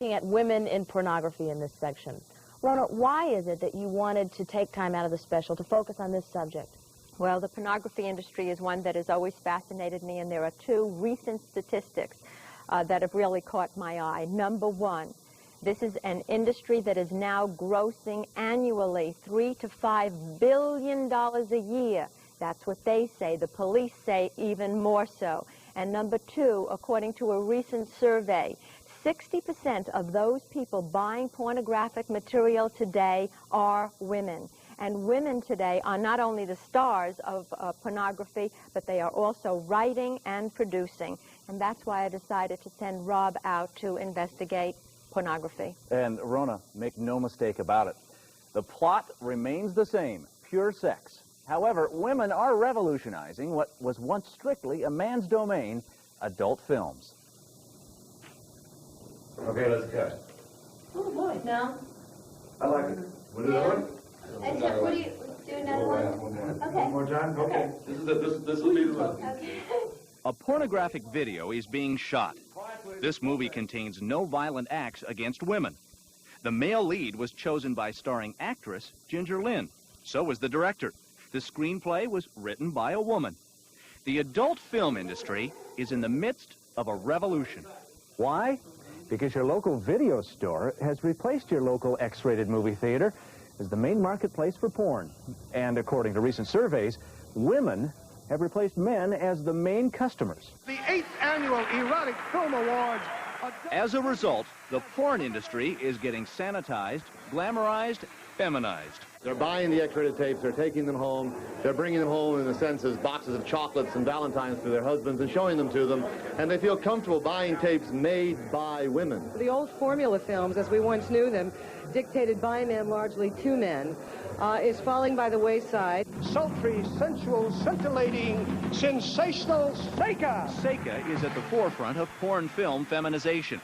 Looking at women in pornography in this section. Rona, why is it that you wanted to take time out of the special to focus on this subject? Well, the pornography industry is one that has always fascinated me, and there are two recent statistics that have really caught my eye. Number one, this is an industry that is now grossing annually $3 to $5 billion a year. That's what they say. The police say even more so. And number two, according to a recent survey, 60% of those people buying pornographic material today are women. And women today are not only the stars of pornography, but they are also writing and producing. And that's why I decided to send Rob out to investigate pornography. And Rona, make no mistake about it. The plot remains the same, pure sex. However, women are revolutionizing what was once strictly a man's domain, adult films. Okay, let's cut. Oh boy, no. I like it. What do you like? And Jeff, what do you do? Another one? Okay. One more time? Okay. This will be the one. Okay. A pornographic video is being shot. This movie contains no violent acts against women. The male lead was chosen by starring actress Ginger Lynn. So was the director. The screenplay was written by a woman. The adult film industry is in the midst of a revolution. Why? Because your local video store has replaced your local X-rated movie theater as the main marketplace for porn. And according to recent surveys, women have replaced men as the main customers. The 8th Annual Erotic Film Awards. As a result, the porn industry is getting sanitized, glamorized, feminized. They're buying the X-rated tapes, they're taking them home, they're bringing them home in the sense as boxes of chocolates and Valentines to their husbands and showing them to them, and they feel comfortable buying tapes made by women. The old formula films, as we once knew them, dictated by men, largely to men, is falling by the wayside. Sultry, sensual, scintillating, sensational Seika. Seika is at the forefront of porn film feminization.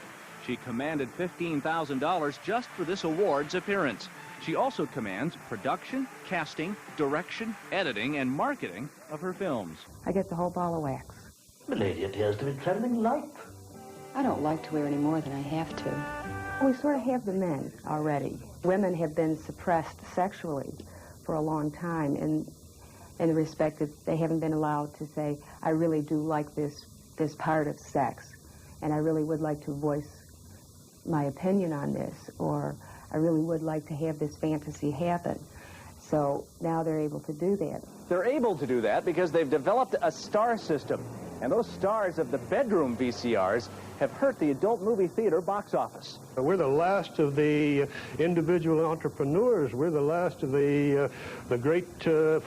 She commanded $15,000 just for this award's appearance. She also commands production, casting, direction, editing, and marketing of her films. I get the whole ball of wax. Milady appears to be trembling light. I don't like to wear any more than I have to. We sort of have the men already. Women have been suppressed sexually for a long time in the respect that they haven't been allowed to say, I really do like this part of sex, and I really would like to voice my opinion on this, or I really would like to have this fantasy happen. So now they're able to do that. They're able to do that because they've developed a star system. And those stars of the bedroom VCRs have hurt the adult movie theater box office. We're the last of the individual entrepreneurs. We're the last of the great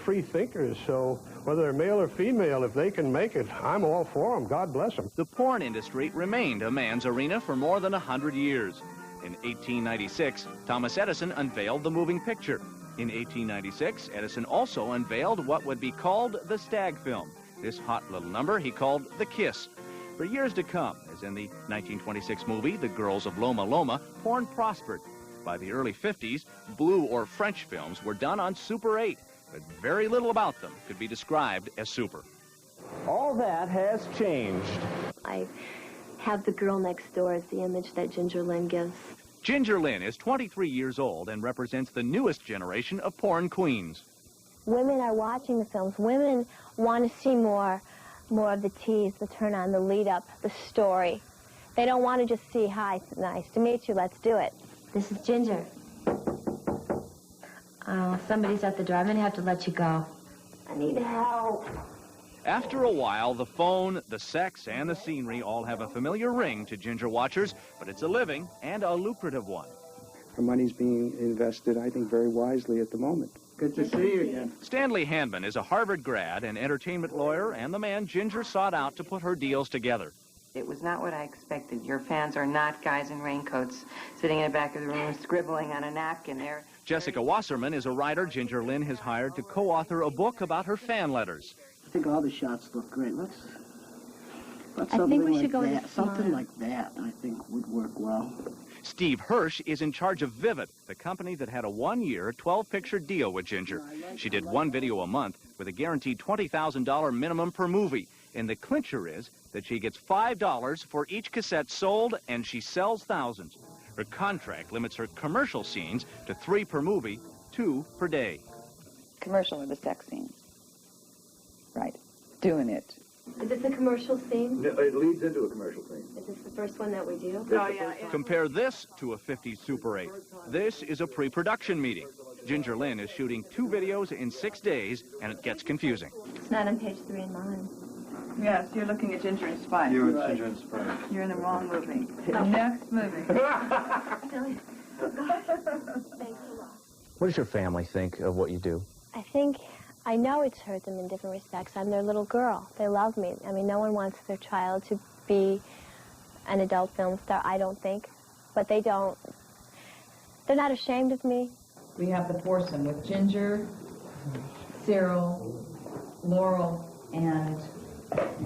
free thinkers. So whether they're male or female, if they can make it, I'm all for them. God bless them. The porn industry remained a man's arena for more than 100 years. In 1896, Thomas Edison unveiled the moving picture. In 1896, Edison also unveiled what would be called the stag film. This hot little number he called The Kiss. For years to come, as in the 1926 movie, The Girls of Loma Loma, porn prospered. By the early 50s, blue or French films were done on Super 8, but very little about them could be described as super. All that has changed. I have the girl next door as the image that Ginger Lynn gives. Ginger Lynn is 23 years old and represents the newest generation of porn queens. Women are watching the films. Women want to see more of the tease, the turn on, the lead up, the story. They don't want to just see, hi, nice to meet you, let's do it. This is Ginger. Somebody's at the door. I'm going to have to let you go. I need help. After a while, the phone, the sex, and the scenery all have a familiar ring to Ginger watchers, but it's a living and a lucrative one. Her money's being invested, I think, very wisely at the moment. Good to see you again. Stanley Hanman is a Harvard grad, an entertainment lawyer, and the man Ginger sought out to put her deals together. It was not what I expected. Your fans are not guys in raincoats sitting in the back of the room scribbling on a napkin. They're Jessica Wasserman is a writer Ginger Lynn has hired to co-author a book about her fan letters. I think all the shots look great. Let's I think we should go with that. Something like that, I think, would work well. Steve Hirsch is in charge of Vivid, the company that had a one-year, 12-picture deal with Ginger. She did one video a month with a guaranteed $20,000 minimum per movie. And the clincher is that she gets $5 for each cassette sold, and she sells thousands. Her contract limits her commercial scenes to 3 per movie, 2 per day. Commercial are the sex scenes. Right. Doing it. Is this a commercial scene? No, it leads into a commercial scene. Is this the first one that we do? Oh, yeah. Compare this to a 50s Super 8. This is a pre-production meeting. Ginger Lynn is shooting 2 videos in 6 days, and it gets confusing. It's not on page 3 in mine. Yes, you're looking at Ginger and Spice. You're at Ginger and Spice. You're in the wrong movie. Next movie. What does your family think of what you do? I know it's hurt them in different respects. I'm their little girl. They love me. I mean, no one wants their child to be an adult film star, I don't think. But they don't. They're not ashamed of me. We have the foursome with Ginger, Cyril, Laurel, and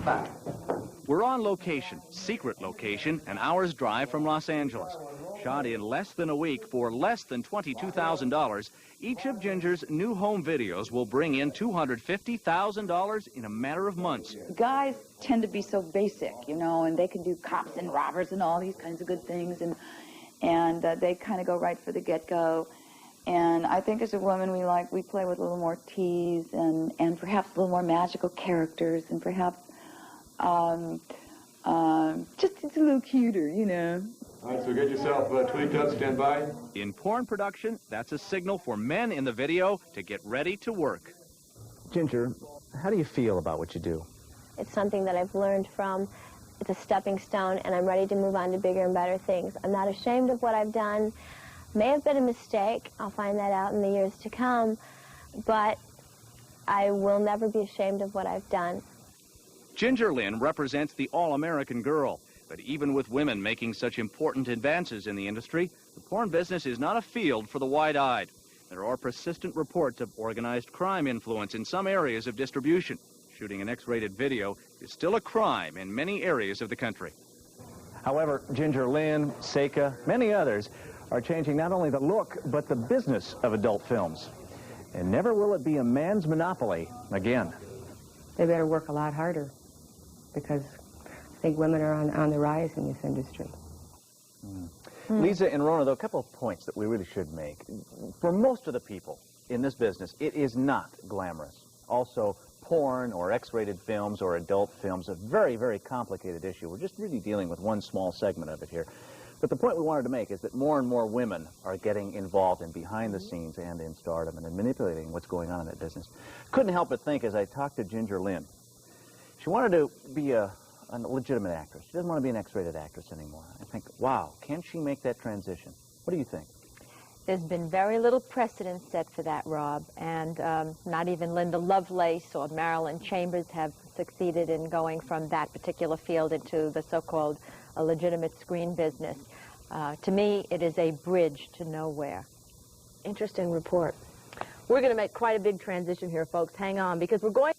Buck. We're on location, secret location, an hour's drive from Los Angeles. Shot in less than a week for less than $22,000, each of Ginger's new home videos will bring in $250,000 in a matter of months. Guys tend to be so basic, you know, and they can do cops and robbers and all these kinds of good things, and they kind of go right for the get-go. And I think as a woman, we play with a little more tease and perhaps a little more magical characters and perhaps just it's a little cuter, you know. All right, so get yourself tweaked up, stand by. In porn production, that's a signal for men in the video to get ready to work. Ginger, how do you feel about what you do? It's something that I've learned from. It's a stepping stone, and I'm ready to move on to bigger and better things. I'm not ashamed of what I've done. May have been a mistake. I'll find that out in the years to come. But I will never be ashamed of what I've done. Ginger Lynn represents the all-American girl. But even with women making such important advances in the industry, the porn business is not a field for the wide-eyed. There are persistent reports of organized crime influence in some areas of distribution. Shooting an X-rated video is still a crime in many areas of the country. However, Ginger Lynn, Seika, many others are changing not only the look, but the business of adult films. And never will it be a man's monopoly again. They better work a lot harder, because I think women are on the rise in this industry. Lisa and Rona, though, a couple of points that we really should make. For most of the people in this business, it is not glamorous. Also, porn or X-rated films or adult films, a very, very complicated issue. We're just really dealing with one small segment of it here. But the point we wanted to make is that more and more women are getting involved in behind the scenes and in stardom and in manipulating what's going on in that business. Couldn't help but think as I talked to Ginger Lynn, she wanted to be a legitimate actress. She doesn't want to be an X-rated actress anymore. I think, wow, can she make that transition? What do you think? There's been very little precedent set for that, Rob, and not even Linda Lovelace or Marilyn Chambers have succeeded in going from that particular field into the so-called legitimate screen business. To me, it is a bridge to nowhere. Interesting report. We're going to make quite a big transition here, folks. Hang on, because we're going